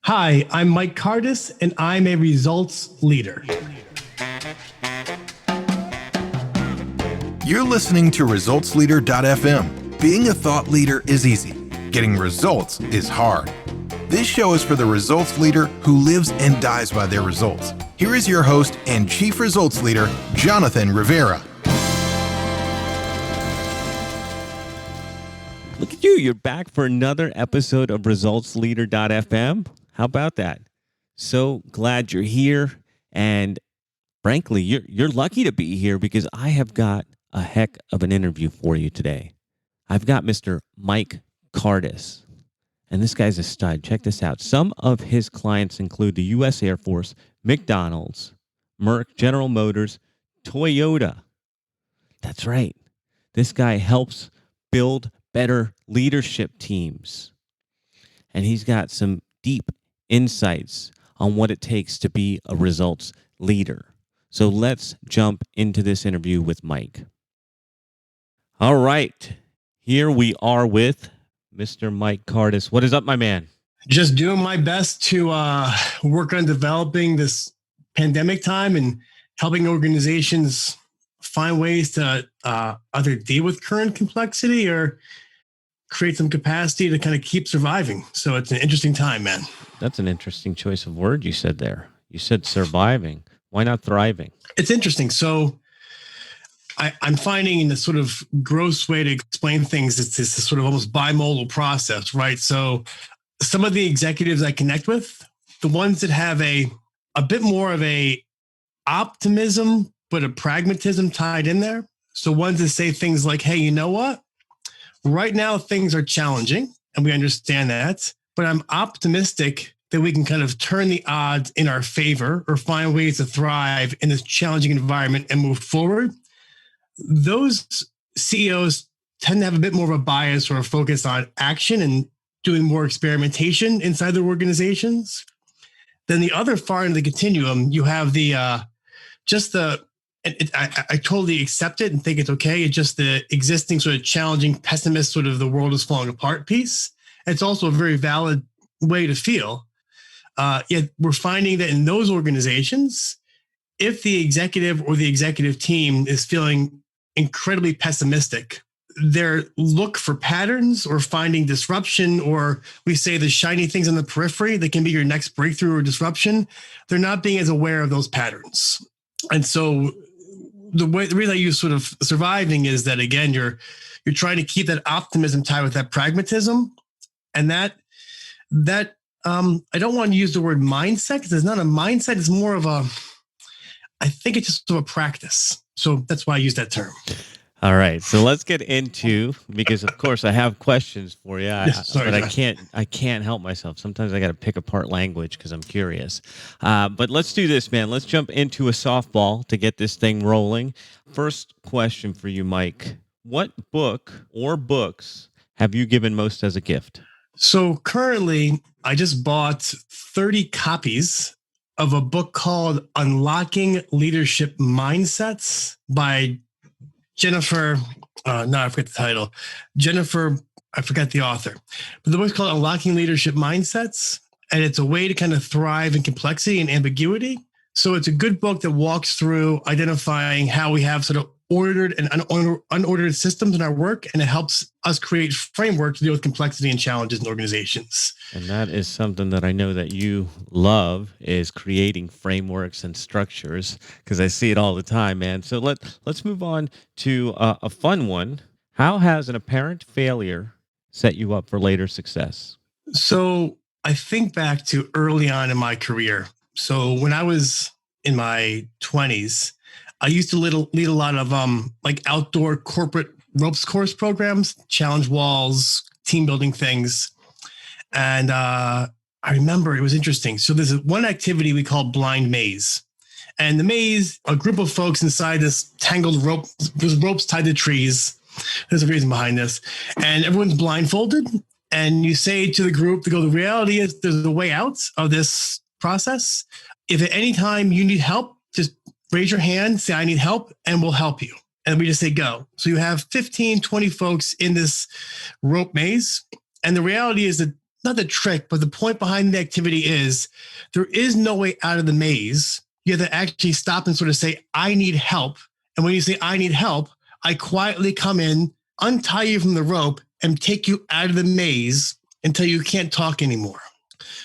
Hi, I'm Mike Cardus, and I'm a results leader. You're listening to ResultsLeader.fm. Being a thought leader is easy. Getting results is hard. This show is for the results leader who lives and dies by their results. Here is your host and Chief Results Leader, Jonathan Rivera. Look at you. You're back for another episode of ResultsLeader.fm. How about that? So glad you're here. And frankly, you're lucky to be here because I have got a heck of an interview for you today. I've got Mr. Mike Cardus. And this guy's a stud. Check this out. Some of his clients include the U.S. Air Force, McDonald's, Merck, General Motors, Toyota. That's right. This guy helps build better leadership teams. And he's got some deep insights on what it takes to be a results leader. So let's jump into this interview with Mike. All right. Here we are with Mr. Mike Cardus. What is up, my man? Just doing my best to work on developing this pandemic time and helping organizations find ways to either deal with current complexity or create some capacity to kind of keep surviving. So it's an interesting time, man. That's an interesting choice of word you said there. You said surviving. Why not thriving? It's interesting. So I'm finding in the sort of gross way to explain things, it's this sort of almost bimodal process, right? So some of the executives I connect with, the ones that have a bit more of a optimism, but a pragmatism tied in there. So ones that say things like, hey, you know what? Right now, things are challenging, and we understand that, but I'm optimistic that we can kind of turn the odds in our favor or find ways to thrive in this challenging environment and move forward. Those CEOs tend to have a bit more of a bias or a focus on action and doing more experimentation inside their organizations. Then the other far end of the continuum, you have I totally accept it and think it's okay. It's just the existing sort of challenging, pessimist, sort of the world is falling apart piece. It's also a very valid way to feel. Yet we're finding that in those organizations, if the executive or the executive team is feeling incredibly pessimistic, their look for patterns or finding disruption, or we say the shiny things on the periphery that can be your next breakthrough or disruption, they're not being as aware of those patterns. And so the reason I use sort of surviving is that, again, you're trying to keep that optimism tied with that pragmatism. And that I don't want to use the word mindset because it's not a mindset. It's more of I think it's just a practice. So that's why I use that term. All right. So let's get into, because of course I have questions for you, but I can't help myself. Sometimes I got to pick apart language because I'm curious. But let's do this, man. Let's jump into a softball to get this thing rolling. First question for you, Mike. What book or books have you given most as a gift? So currently I just bought 30 copies of a book called Unlocking Leadership Mindsets by Jennifer, I forget the title. Jennifer, I forgot the author. But the book's called Unlocking Leadership Mindsets, and it's a way to kind of thrive in complexity and ambiguity. So it's a good book that walks through identifying how we have sort of ordered and unordered systems in our work, and it helps us create frameworks to deal with complexity and challenges in organizations. And that is something that I know that you love, is creating frameworks and structures, because I see it all the time, man. So let's move on to a fun one. How has an apparent failure set you up for later success? So I think back to early on in my career. So when I was in my 20s, I used to lead a lot of like outdoor corporate ropes course programs, challenge walls, team building things. And I remember it was interesting. So there's one activity we call blind maze. And the maze, a group of folks inside this tangled rope, there's ropes tied to trees. There's a reason behind this. And everyone's blindfolded. And you say to the group, the reality is there's a way out of this process. If at any time you need help, just raise your hand, say, I need help, and we'll help you. And we just say, go. So you have 15, 20 folks in this rope maze. And the reality is that not the trick, but the point behind the activity is there is no way out of the maze. You have to actually stop and sort of say, I need help. And when you say, I need help, I quietly come in, untie you from the rope, and take you out of the maze until you can't talk anymore.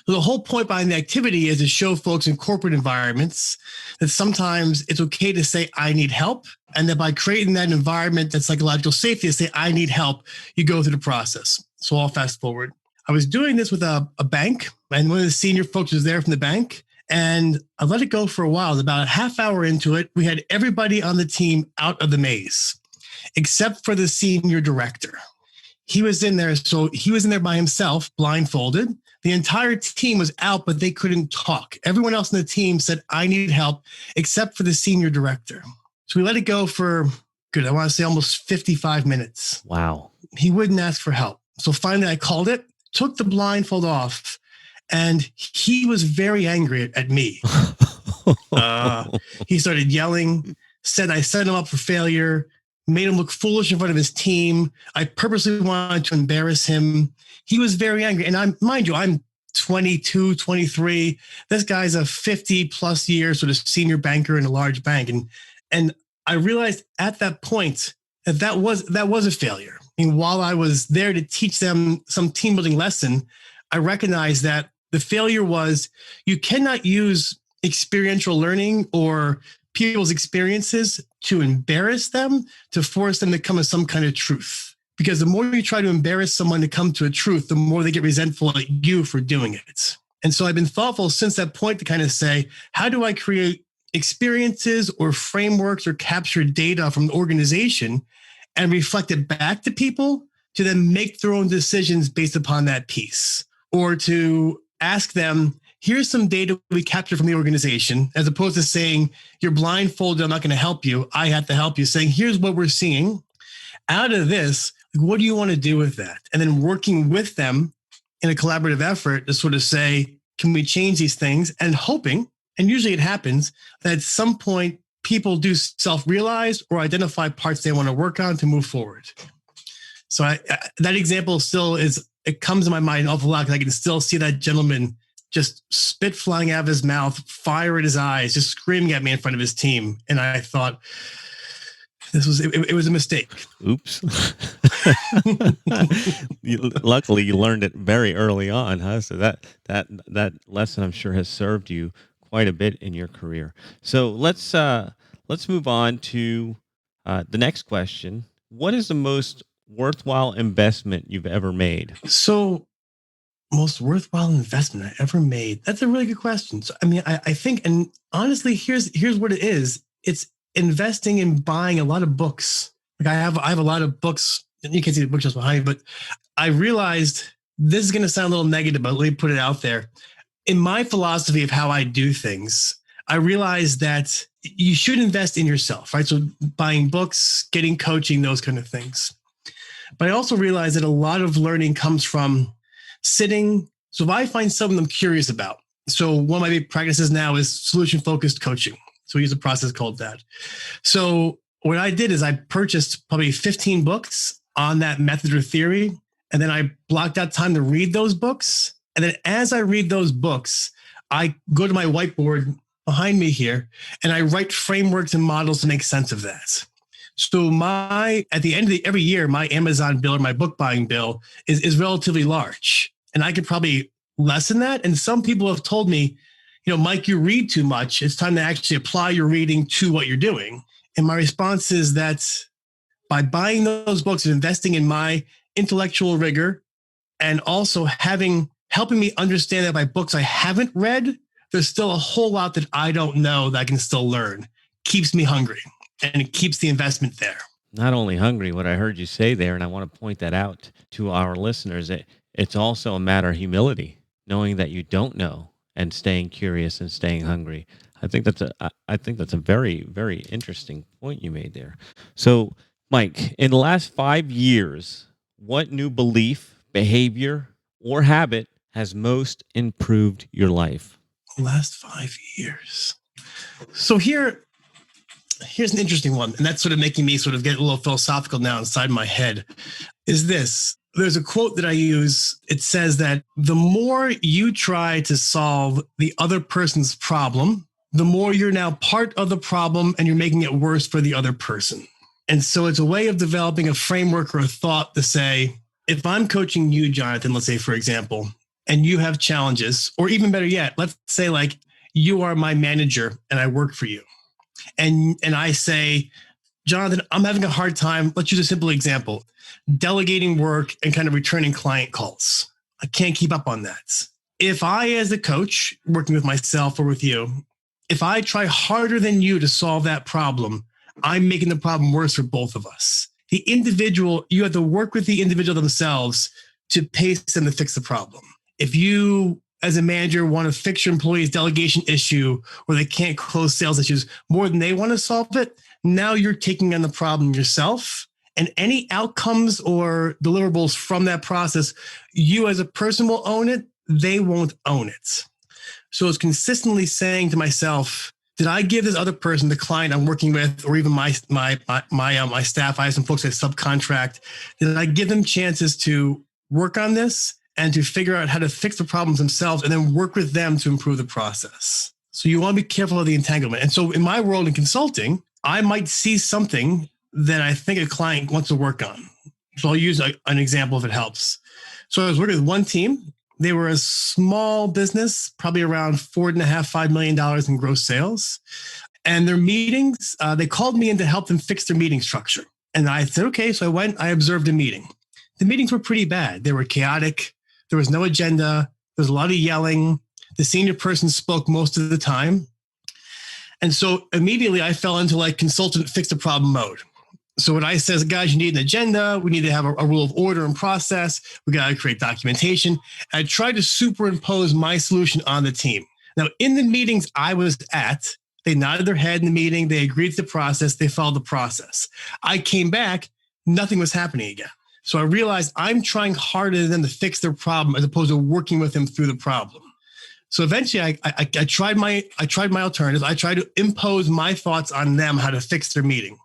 So the whole point behind the activity is to show folks in corporate environments that sometimes it's okay to say, I need help. And that by creating that environment, that psychological safety, to say, I need help, you go through the process. So I'll fast forward. I was doing this with a bank, and one of the senior folks was there from the bank. And I let it go for a while. About a half hour into it, we had everybody on the team out of the maze, except for the senior director. He was in there. So he was in there by himself, blindfolded. The entire team was out, but they couldn't talk. Everyone else in the team said, I need help, except for the senior director. So we let it go for, I want to say almost 55 minutes. Wow. He wouldn't ask for help. So finally I called it, took the blindfold off, and he was very angry at me. He started yelling, said I set him up for failure, made him look foolish in front of his team. I purposely wanted to embarrass him. He was very angry. And mind you, I'm 22, 23. This guy's a 50 plus year sort of senior banker in a large bank. And I realized at that point that was a failure. I mean, while I was there to teach them some team building lesson, I recognized that the failure was you cannot use experiential learning or people's experiences to embarrass them, to force them to come to some kind of truth. Because the more you try to embarrass someone to come to a truth, the more they get resentful at you for doing it. And so I've been thoughtful since that point to kind of say, how do I create experiences or frameworks or capture data from the organization and reflect it back to people to then make their own decisions based upon that piece? Or to ask them, here's some data we captured from the organization, as opposed to saying, you're blindfolded, I'm not going to help you. I have to help you. Saying, here's what we're seeing. Out of this, what do you want to do with that? And then working with them in a collaborative effort to sort of say, can we change these things? And hoping, and usually it happens, that at some point people do self-realize or identify parts they want to work on to move forward. So that example still it comes to my mind an awful lot because I can still see that gentleman just spit flying out of his mouth, fire in his eyes, just screaming at me in front of his team. And I thought, it was a mistake. Oops. Luckily, you learned it very early on, huh? So that lesson, I'm sure, has served you quite a bit in your career. So let's move on to the next question. What is the most worthwhile investment you've ever made? So, most worthwhile investment I ever made. That's a really good question. So, I mean, I think, and honestly, here's what it is. It's investing in buying a lot of books. Like I have a lot of books. You can't see the bookshelves behind me, but I realized this is going to sound a little negative, but let me put it out there. In my philosophy of how I do things, I realized that you should invest in yourself, right? So buying books, getting coaching, those kind of things. But I also realized that a lot of learning comes from sitting. So if I find something I'm curious about, so one of my big practices now is solution-focused coaching. So we use a process called that. So what I did is I purchased probably 15 books on that method or theory. And then I blocked out time to read those books. And then as I read those books, I go to my whiteboard behind me here and I write frameworks and models to make sense of that. So at the end of every year, my Amazon bill or my book buying bill is relatively large. And I could probably lessen that. And some people have told me, Mike, you read too much. It's time to actually apply your reading to what you're doing. And my response is that by buying those books and investing in my intellectual rigor and also helping me understand that by books I haven't read, there's still a whole lot that I don't know that I can still learn. Keeps me hungry and it keeps the investment there. Not only hungry, what I heard you say there, and I want to point that out to our listeners, it's also a matter of humility, knowing that you don't know and staying curious and staying hungry. I think that's a very, very interesting point you made there. So, Mike, in the last 5 years, what new belief, behavior, or habit has most improved your life? Last 5 years. So here's an interesting one, and that's sort of making me sort of get a little philosophical now inside my head, is this. There's a quote that I use. It says that the more you try to solve the other person's problem, the more you're now part of the problem and you're making it worse for the other person. And so it's a way of developing a framework or a thought to say, if I'm coaching you, Jonathan, let's say, for example, and you have challenges, or even better yet, let's say like you are my manager and I work for you. And I say, Jonathan, I'm having a hard time. Let's use a simple example, delegating work and kind of returning client calls. I can't keep up on that. If I, as a coach, working with myself or with you, if I try harder than you to solve that problem, I'm making the problem worse for both of us. The individual, you have to work with the individual themselves to pace them to fix the problem. If you, as a manager, want to fix your employee's delegation issue or they can't close sales issues more than they want to solve it, now you're taking on the problem yourself. And any outcomes or deliverables from that process, you as a person will own it, they won't own it. So it's consistently saying to myself, did I give this other person, the client I'm working with, or even my staff, I have some folks that subcontract, did I give them chances to work on this and to figure out how to fix the problems themselves and then work with them to improve the process? So you want to be careful of the entanglement. And so in my world in consulting, I might see something that I think a client wants to work on. So I'll use an example if it helps. So I was working with one team. They were a small business, probably around $4.5 million in gross sales. And their meetings, they called me in to help them fix their meeting structure. And I said, okay. So I went, I observed a meeting. The meetings were pretty bad. They were chaotic. There was no agenda. There was a lot of yelling. The senior person spoke most of the time. And so immediately I fell into like consultant fix the problem mode. So what I says, guys, you need an agenda. We need to have a rule of order and process. We got to create documentation. I tried to superimpose my solution on the team. Now, in the meetings I was at, they nodded their head in the meeting. They agreed to the process. They followed the process. I came back, nothing was happening again. So I realized I'm trying harder than them to fix their problem as opposed to working with them through the problem. So eventually I tried my alternatives. I tried to impose my thoughts on them how to fix their meeting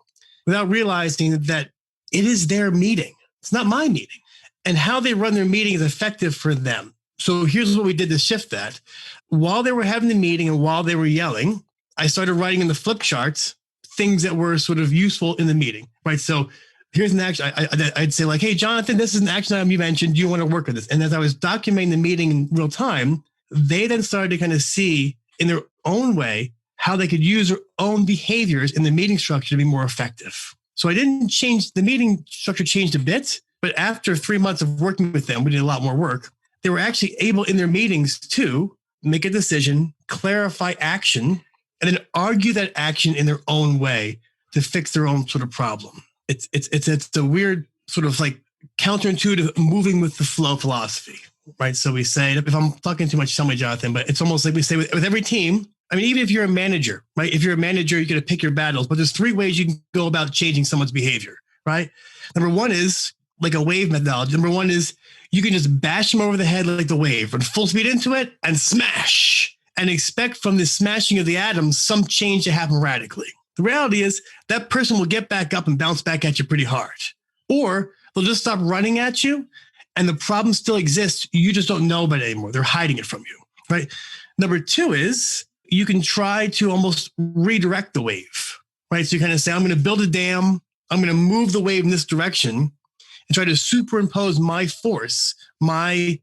without realizing that it is their meeting. It's not my meeting. And how they run their meeting is effective for them. So here's what we did to shift that. While they were having the meeting and while they were yelling, I started writing in the flip charts things that were sort of useful in the meeting, right? So here's an action. I'd say like, hey, Jonathan, this is an action item you mentioned. Do you want to work with this? And as I was documenting the meeting in real time, they then started to kind of see in their own way how they could use their own behaviors in the meeting structure to be more effective. So I didn't change, the meeting structure changed a bit, but after 3 months of working with them, we did a lot more work. They were actually able in their meetings to make a decision, clarify action, and then argue that action in their own way to fix their own sort of problem. It's a weird sort of like counterintuitive moving with the flow philosophy, right? So we say, if I'm talking too much, tell me, Jonathan, but it's almost like we say with every team, I mean, even if you're a manager, right? If you're a manager, you got to pick your battles, but there's 3 ways you can go about changing someone's behavior, right? Number 1 is like a wave methodology. Number 1 is you can just bash them over the head like the wave, run full speed into it and smash and expect from the smashing of the atoms, some change to happen radically. The reality is that person will get back up and bounce back at you pretty hard, or they'll just stop running at you and the problem still exists. You just don't know about it anymore. They're hiding it from you, right? Number 2 is you can try to almost redirect the wave, right? So you kind of say, I'm going to build a dam. I'm going to move the wave in this direction and try to superimpose my force, my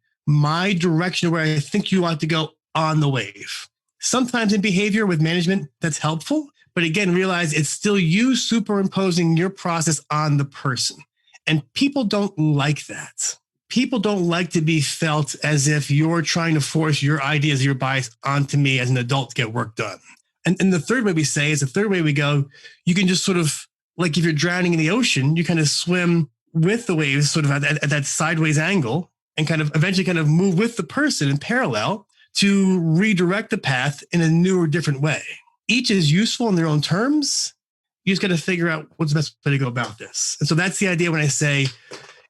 direction where I think you ought to go on the wave. Sometimes in behavior with management, that's helpful. But again, realize it's still you superimposing your process on the person. And people don't like that. People don't like to be felt as if you're trying to force your ideas, your bias onto me as an adult to get work done. And the third way we say is the third way we go, you can just sort of, like if you're drowning in the ocean, you kind of swim with the waves sort of at that sideways angle and kind of eventually kind of move with the person in parallel to redirect the path in a new or different way. Each is useful in their own terms. You just got to figure out what's the best way to go about this. And so that's the idea when I say,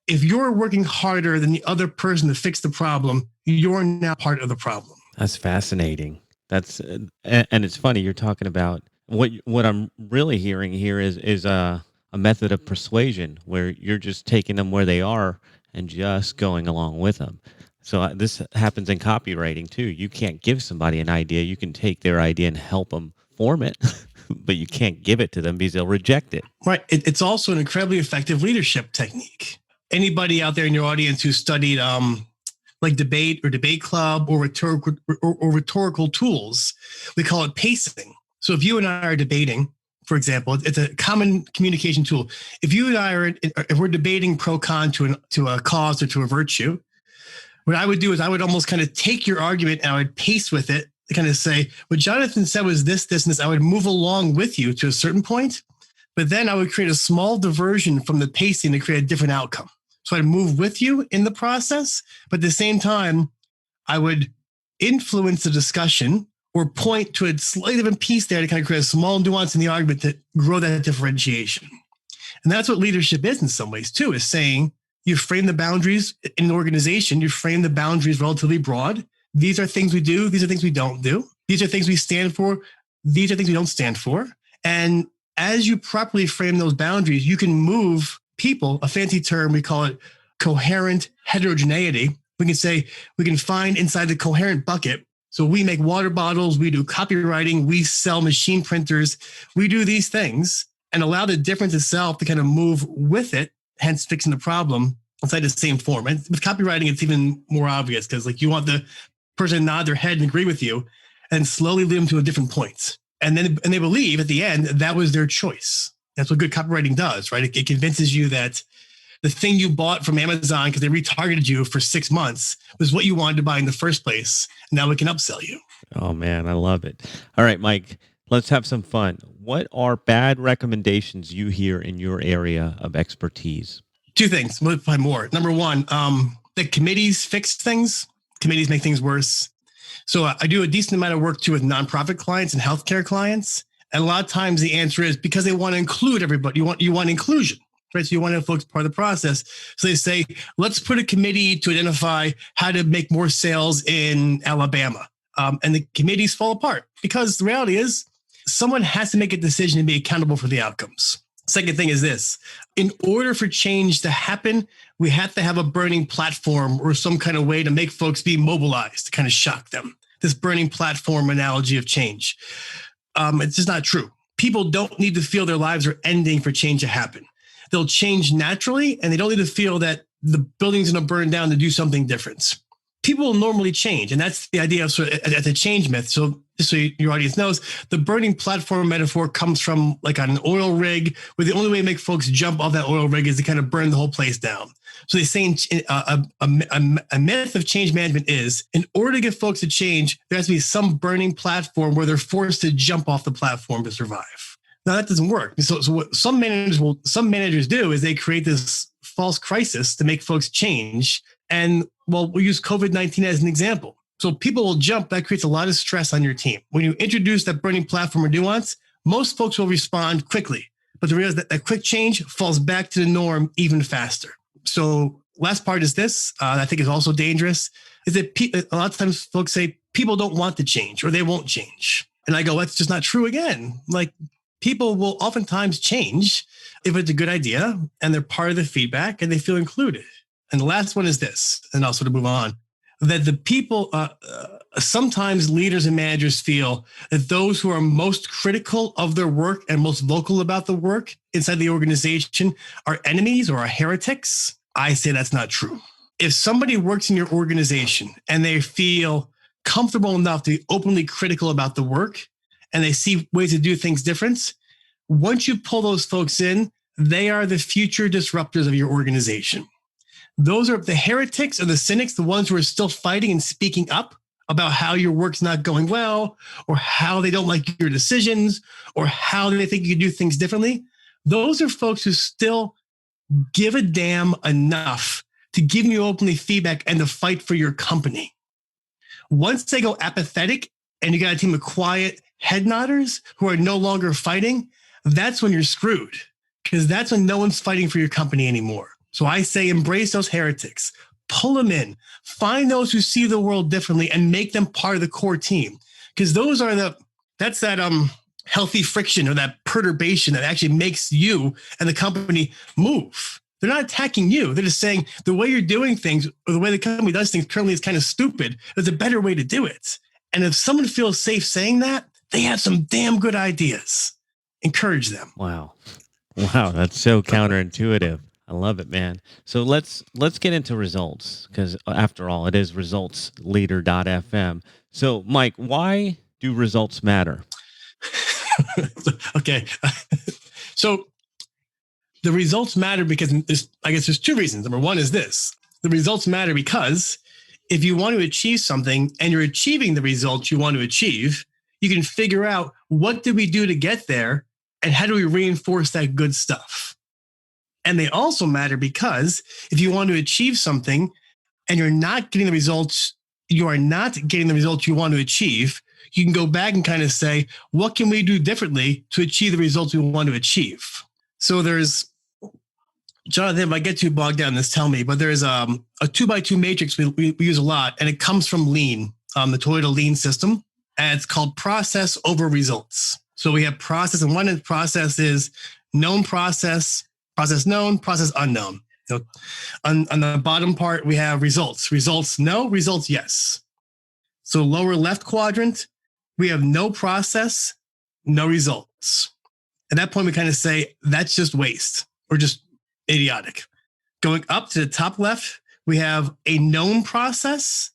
if you're working harder than the other person to fix the problem, you're now part of the problem. That's fascinating. That's and it's funny you're talking about what I'm really hearing here is a method of persuasion where you're just taking them where they are and just going along with them. So this happens in copywriting too. You can't give somebody an idea. You can take their idea and help them form it, but you can't give it to them because they'll reject it. Right. It's also an incredibly effective leadership technique. Anybody out there in your audience who studied like debate or debate club or rhetorical tools, we call it pacing. So if you and I are debating, for example, it's a common communication tool. If you and I are, if we're debating pro con to a cause or to a virtue, what I would do is I would almost kind of take your argument and I would pace with it to kind of say, what Jonathan said was this, and this. I would move along with you to a certain point, but then I would create a small diversion from the pacing to create a different outcome. So I'd move with you in the process, but at the same time, I would influence the discussion or point to a slight different piece there to kind of create a small nuance in the argument to grow that differentiation. And that's what leadership is in some ways too, is saying you frame the boundaries in an organization, you frame the boundaries relatively broad. These are things we do. These are things we don't do. These are things we stand for. These are things we don't stand for. And as you properly frame those boundaries, you can move people, a fancy term, we call it coherent heterogeneity. We can say, we can find inside the coherent bucket. So we make water bottles, we do copywriting, we sell machine printers, we do these things and allow the difference itself to kind of move with it, hence fixing the problem inside the same form. And with copywriting, it's even more obvious because like you want the person to nod their head and agree with you and slowly lead them to a different point. And then they believe at the end that was their choice. That's what good copywriting does, right? It convinces you that the thing you bought from Amazon because they retargeted you for 6 months was what you wanted to buy in the first place. And now we can upsell you. Oh, man, I love it. All right, Mike, let's have some fun. What are bad recommendations you hear in your area of expertise? 2 things, probably more. Number one, the committees fix things. Committees make things worse. So I do a decent amount of work too with nonprofit clients and healthcare clients. And a lot of times the answer is because they want to include everybody. You want inclusion, right? So you want to folks part of the process. So they say, let's put a committee to identify how to make more sales in Alabama. And the committees fall apart because the reality is someone has to make a decision and be accountable for the outcomes. Second thing is this. In order for change to happen, we have to have a burning platform or some kind of way to make folks be mobilized, to kind of shock them. This burning platform analogy of change. It's just not true. People don't need to feel their lives are ending for change to happen. They'll change naturally, and they don't need to feel that the building's going to burn down to do something different. People will normally change, and that's the idea of sort of the change myth. So just so your audience knows, the burning platform metaphor comes from like on an oil rig, where the only way to make folks jump off that oil rig is to kind of burn the whole place down. So they say a myth of change management is, in order to get folks to change, there has to be some burning platform where they're forced to jump off the platform to survive. Now that doesn't work. So what some managers do is they create this false crisis to make folks change. And well, we'll use COVID-19 as an example. So people will jump. That creates a lot of stress on your team. When you introduce that burning platform or nuance, most folks will respond quickly. But the reality is that quick change falls back to the norm even faster. So last part is this, I think is also dangerous, is that a lot of times folks say people don't want to change or they won't change. And I go, that's just not true again. Like people will oftentimes change if it's a good idea and they're part of the feedback and they feel included. And the last one is this, and I'll sort of move on, that the people, sometimes leaders and managers feel that those who are most critical of their work and most vocal about the work inside the organization are enemies or are heretics. I say that's not true. If somebody works in your organization and they feel comfortable enough to be openly critical about the work and they see ways to do things different, once you pull those folks in, they are the future disruptors of your organization. Those are the heretics or the cynics, the ones who are still fighting and speaking up about how your work's not going well, or how they don't like your decisions, or how they think you can do things differently. Those are folks who still give a damn enough to give you openly feedback and to fight for your company. Once they go apathetic and you got a team of quiet head nodders who are no longer fighting, that's when you're screwed, because that's when no one's fighting for your company anymore. So I say embrace those heretics, pull them in, find those who see the world differently and make them part of the core team. Because that's that healthy friction or that perturbation that actually makes you and the company move. They're not attacking you. They're just saying the way you're doing things or the way the company does things currently is kind of stupid. There's a better way to do it. And if someone feels safe saying that, they have some damn good ideas. Encourage them. Wow. Wow. That's so counterintuitive. I love it, man. So let's get into results, because after all, it is resultsleader.fm. So Mike, why do results matter? Okay. So the results matter because I guess there's two reasons. Number one is this. The results matter because if you want to achieve something and you're achieving the results you want to achieve, you can figure out what did we do to get there and how do we reinforce that good stuff. And they also matter because if you want to achieve something and you're not getting the results, you are not getting the results you want to achieve, you can go back and kind of say, what can we do differently to achieve the results we want to achieve? So there's, Jonathan, if I get too bogged down in this, tell me, but there's a 2x2 matrix we use a lot, and it comes from Lean, the Toyota Lean system, and it's called process over results. So we have process, and one process is known process, process known, process unknown. So on the bottom part, we have results. Results no, results yes. So lower left quadrant, we have no process, no results. At that point, we kind of say that's just waste or just idiotic. Going up to the top left, we have a known process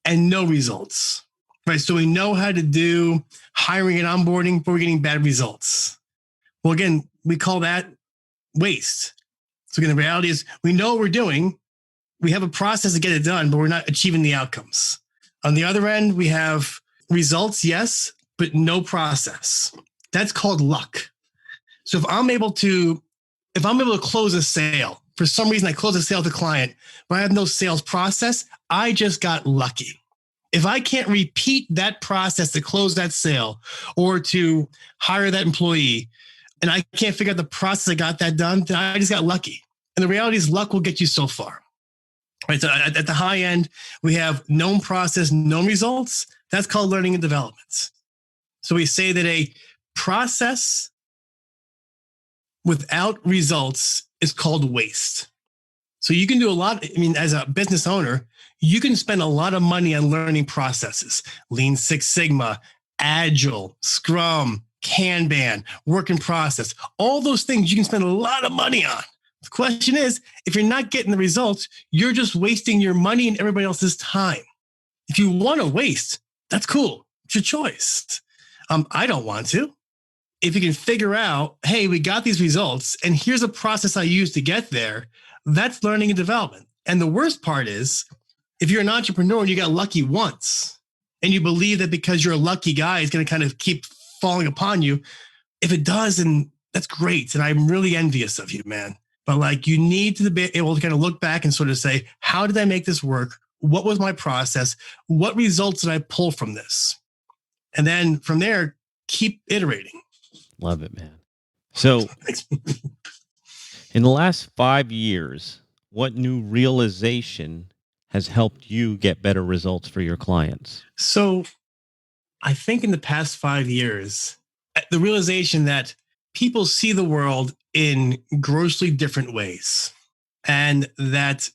and no results. Right, so we know how to do hiring and onboarding, but we're getting bad results. Well, again, we call that waste. So again, the reality is we know what we're doing. We have a process to get it done, but we're not achieving the outcomes. On the other end, we have results, yes, but no process. That's called luck. So if I'm able to close a sale, for some reason I close a sale to a client, but I have no sales process, I just got lucky. If I can't repeat that process to close that sale or to hire that employee, and I can't figure out the process I got that done, then I just got lucky. And the reality is luck will get you so far. Right, so at the high end, we have known process, known results. That's called learning and development. So we say that a process without results is called waste. So you can do a lot. I mean, as a business owner, you can spend a lot of money on learning processes, Lean Six Sigma, Agile, Scrum, Kanban, work in process, all those things you can spend a lot of money on. The question is, if you're not getting the results, you're just wasting your money and everybody else's time. If you want to waste, that's cool. It's your choice. I don't want to. If you can figure out, hey, we got these results and here's a process I use to get there, that's learning and development. And the worst part is, if you're an entrepreneur and you got lucky once and you believe that because you're a lucky guy, it's going to kind of keep falling upon you. If it does, then that's great. And I'm really envious of you, man. But like, you need to be able to kind of look back and sort of say, how did I make this work? What was my process? What results did I pull from this? And then from there, keep iterating. Love it, man. So in the last 5 years, what new realization has helped you get better results for your clients? So I think in the past 5 years, the realization that people see the world in grossly different ways, and that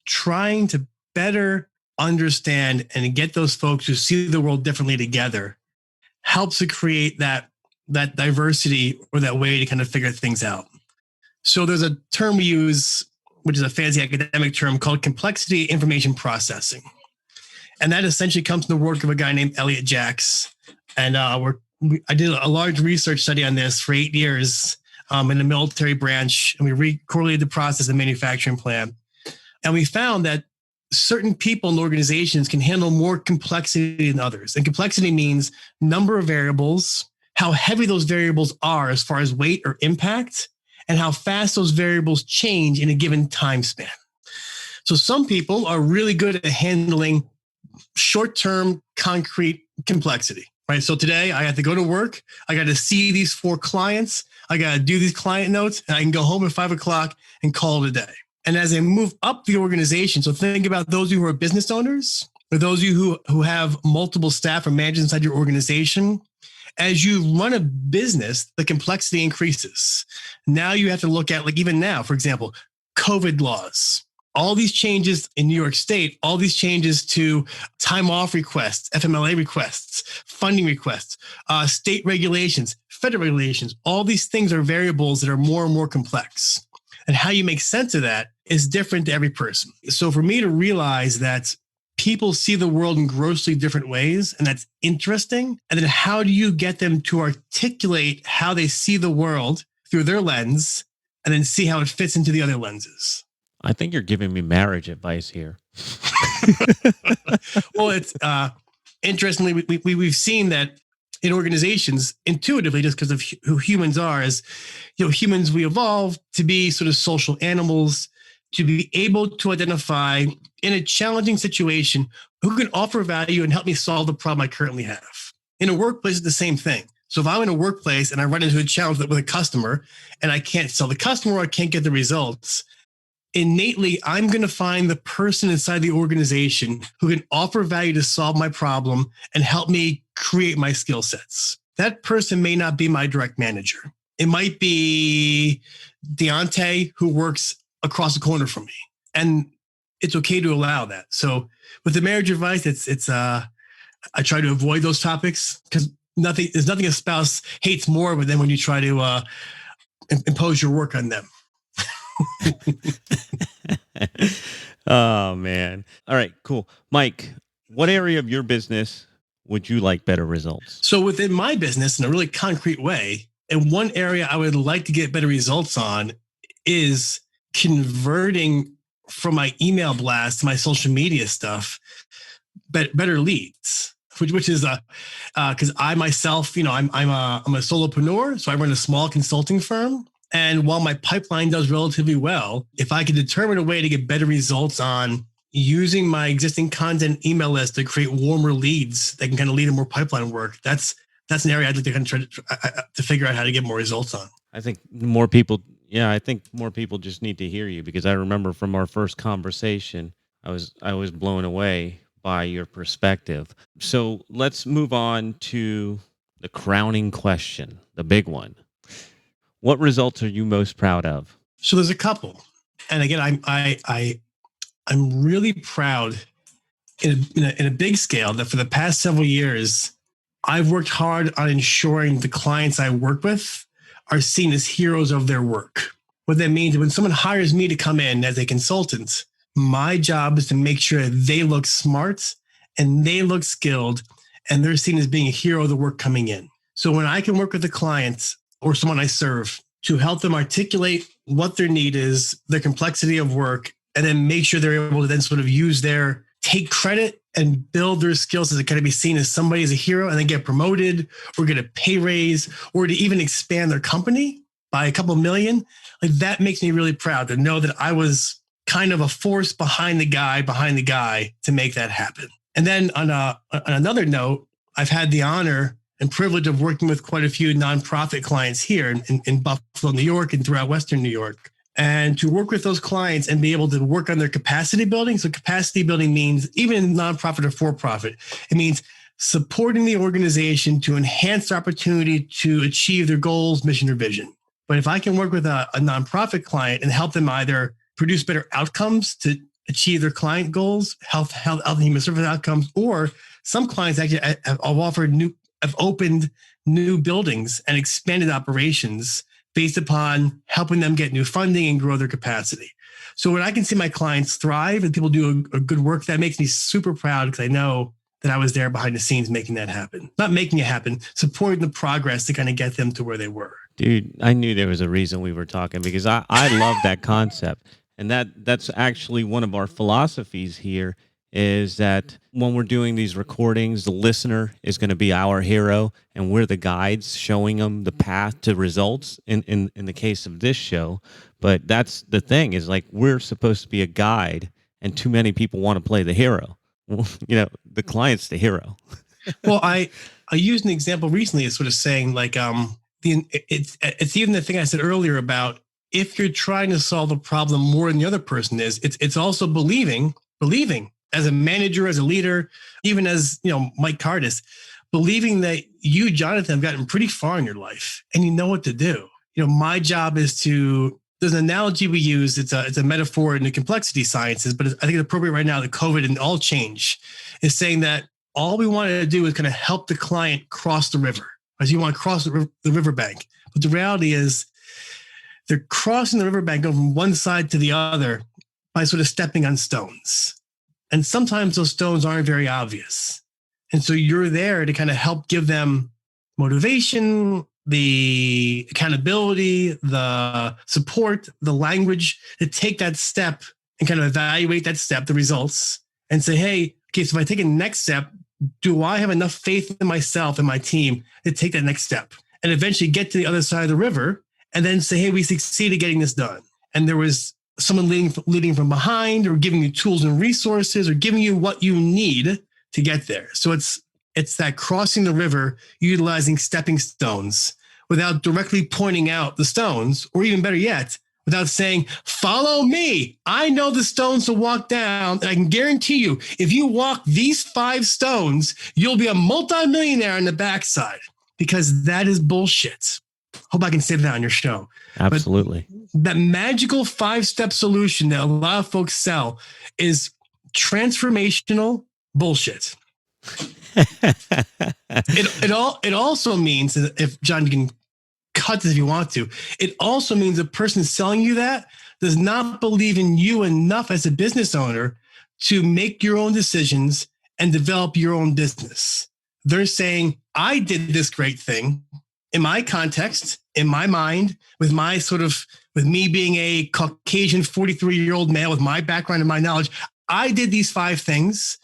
trying to better understand and get those folks who see the world differently together helps to create that diversity or that way to kind of figure things out. So there's a term we use, which is a fancy academic term called complexity information processing. And that essentially comes from the work of a guy named Elliot Jacks. And I did a large research study on this for 8 years in the military branch, and we correlated the process and manufacturing plan. And we found that certain people and organizations can handle more complexity than others. And complexity means number of variables, how heavy those variables are as far as weight or impact, and how fast those variables change in a given time span. So some people are really good at handling short-term concrete complexity, right? So today I have to go to work. I got to see these 4 clients. I got to do these client notes, and I can go home at 5 o'clock and call it a day. And as I move up the organization, so think about those who are business owners, or those of you who have multiple staff or managers inside your organization. As you run a business, the complexity increases. Now you have to look at, like even now, for example, COVID laws, all these changes in New York State, all these changes to time off requests, FMLA requests, funding requests, state regulations, federal regulations, all these things are variables that are more and more complex. And how you make sense of that is different to every person. So for me to realize that people see the world in grossly different ways, and that's interesting. And then how do you get them to articulate how they see the world through their lens and then see how it fits into the other lenses? I think you're giving me marriage advice here. Well, it's interestingly, we've seen that in organizations intuitively, just because of who humans are, as humans, we evolve to be sort of social animals, to be able to identify in a challenging situation who can offer value and help me solve the problem I currently have. In a workplace, it's the same thing. So if I'm in a workplace and I run into a challenge with a customer and I can't sell the customer or I can't get the results, innately, I'm going to find the person inside the organization who can offer value to solve my problem and help me create my skill sets. That person may not be my direct manager. It might be Deontay, who works across the corner from me. And it's okay to allow that. So with the marriage advice, it's I try to avoid those topics because there's nothing a spouse hates more than when you try to impose your work on them. Oh, man. All right, cool. Mike, what area of your business would you like better results? So within my business, in a really concrete way, and one area I would like to get better results on is converting from my email blast to my social media stuff, better leads, which is because I myself, I'm a solopreneur, so I run a small consulting firm. And while my pipeline does relatively well, if I can determine a way to get better results on using my existing content email list to create warmer leads that can kind of lead to more pipeline work, that's an area I'd like to kind of try to figure out how to get more results on. I think more people just need to hear you, because I remember from our first conversation, I was blown away by your perspective. So let's move on to the crowning question, the big one. What results are you most proud of? So there's a couple, and again, I'm really proud in a big scale that for the past several years, I've worked hard on ensuring the clients I work with are seen as heroes of their work. What that means is when someone hires me to come in as a consultant, my job is to make sure they look smart and they look skilled and they're seen as being a hero of the work coming in. So when I can work with a client or someone I serve to help them articulate what their need is, their complexity of work, and then make sure they're able to then sort of take credit and build their skills so they kind of be seen as somebody as a hero and then get promoted or get a pay raise or to even expand their company by a couple million. Like that makes me really proud to know that I was kind of a force behind the guy to make that happen. And then on another note, I've had the honor and privilege of working with quite a few nonprofit clients here in Buffalo, New York, and throughout Western New York. And to work with those clients and be able to work on their capacity building. So capacity building means, even in nonprofit or for-profit, it means supporting the organization to enhance their opportunity to achieve their goals, mission, or vision. But if I can work with a nonprofit client and help them either produce better outcomes to achieve their client goals, health, and human service outcomes, or some clients actually have opened new buildings and expanded operations based upon helping them get new funding and grow their capacity. So when I can see my clients thrive and people do a good work, that makes me super proud because I know that I was there behind the scenes making that happen. Not making it happen, supporting the progress to kind of get them to where they were. Dude, I knew there was a reason we were talking, because I love that concept. And that's actually one of our philosophies here, is that when we're doing these recordings, the listener is going to be our hero, and we're the guides showing them the path to results in the case of this show. But that's the thing, is like we're supposed to be a guide, and too many people want to play the hero. Well, the client's the hero. Well, I used an example recently as sort of saying like it's even the thing I said earlier about if you're trying to solve a problem more than the other person is, it's also believing as a manager, as a leader, even as, Mike Cardus, believing that you, Jonathan, have gotten pretty far in your life and you know what to do. My job is to there's an analogy we use. It's a metaphor in the complexity sciences, but I think it's appropriate right now that COVID and all change is saying that all we wanted to do is kind of help the client cross the river, as you want to cross the riverbank. But the reality is they're crossing the riverbank going from one side to the other by sort of stepping on stones. And sometimes those stones aren't very obvious. And so you're there to kind of help give them motivation, the accountability, the support, the language to take that step and kind of evaluate that step, the results, and say, hey, okay, so if I take a next step, do I have enough faith in myself and my team to take that next step and eventually get to the other side of the river and then say, hey, we succeeded getting this done. And there was someone leading from behind or giving you tools and resources or giving you what you need to get there. So it's that crossing the river, utilizing stepping stones without directly pointing out the stones, or even better yet, without saying, follow me. I know the stones to walk down. And I can guarantee you, if you walk these 5 stones, you'll be a multimillionaire on the backside, because that is bullshit. Hope I can say that on your show. Absolutely. But that magical 5-step solution that a lot of folks sell is transformational bullshit. It also means, if John, you can cut this if you want to, it also means the person selling you that does not believe in you enough as a business owner to make your own decisions and develop your own business. They're saying, I did this great thing in my context, in my mind, with me being a Caucasian 43-year-old male with my background and my knowledge. I did these 5 things.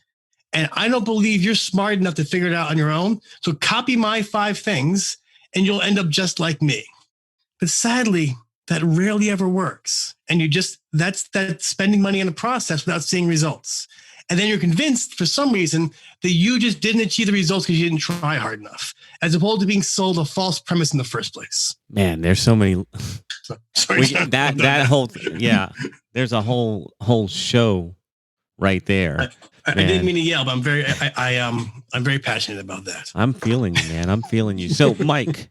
And I don't believe you're smart enough to figure it out on your own. So copy my 5 things and you'll end up just like me. But sadly, that rarely ever works. And that's spending money in the process without seeing results. And then you're convinced for some reason that you just didn't achieve the results because you didn't try hard enough, as opposed to being sold a false premise in the first place. Man, there's so many. Sorry, that whole, yeah, there's a whole show right there. I didn't mean to yell, but I'm very passionate about that. I'm feeling you, man. I'm feeling you. So, Mike,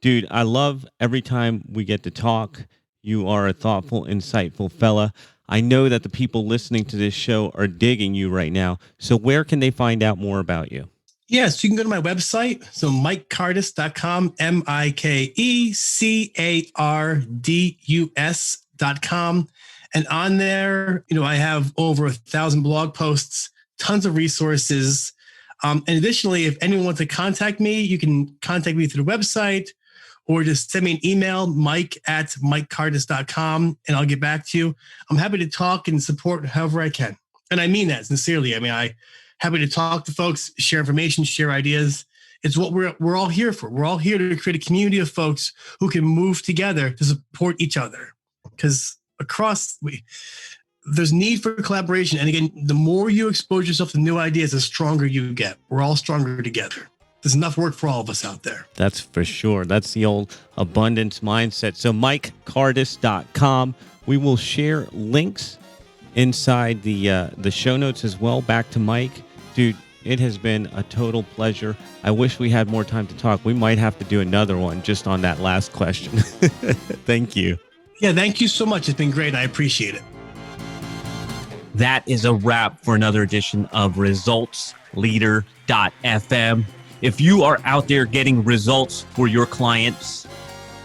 dude, I love every time we get to talk. You are a thoughtful, insightful fella. I know that the people listening to this show are digging you right now. So where can they find out more about you? Yes, you can go to my website. So MikeCardus.com, MikeCardus.com. And on there, I have over 1,000 blog posts, tons of resources. And additionally, if anyone wants to contact me, you can contact me through the website or just send me an email, mike@MikeCardus.com, and I'll get back to you. I'm happy to talk and support however I can. And I mean that sincerely. I'm happy to talk to folks, share information, share ideas. It's what we're all here for. We're all here to create a community of folks who can move together to support each other. Because there's need for collaboration. And again, the more you expose yourself to new ideas, the stronger you get. We're all stronger together. There's enough work for all of us out there. That's for sure. That's the old abundance mindset. So MikeCardus.com. We will share links inside the show notes as well. Back to Mike. Dude, it has been a total pleasure. I wish we had more time to talk. We might have to do another one just on that last question. Thank you. Yeah, thank you so much. It's been great. I appreciate it. That is a wrap for another edition of ResultsLeader.fm. If you are out there getting results for your clients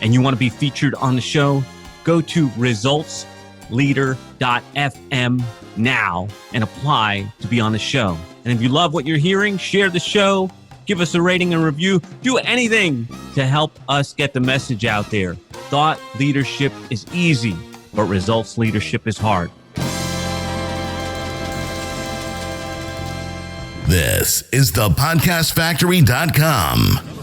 and you want to be featured on the show, go to ResultsLeader.fm now and apply to be on the show. And if you love what you're hearing, share the show, give us a rating and review, do anything to help us get the message out there. Thought leadership is easy, but results leadership is hard. This is thepodcastfactory.com.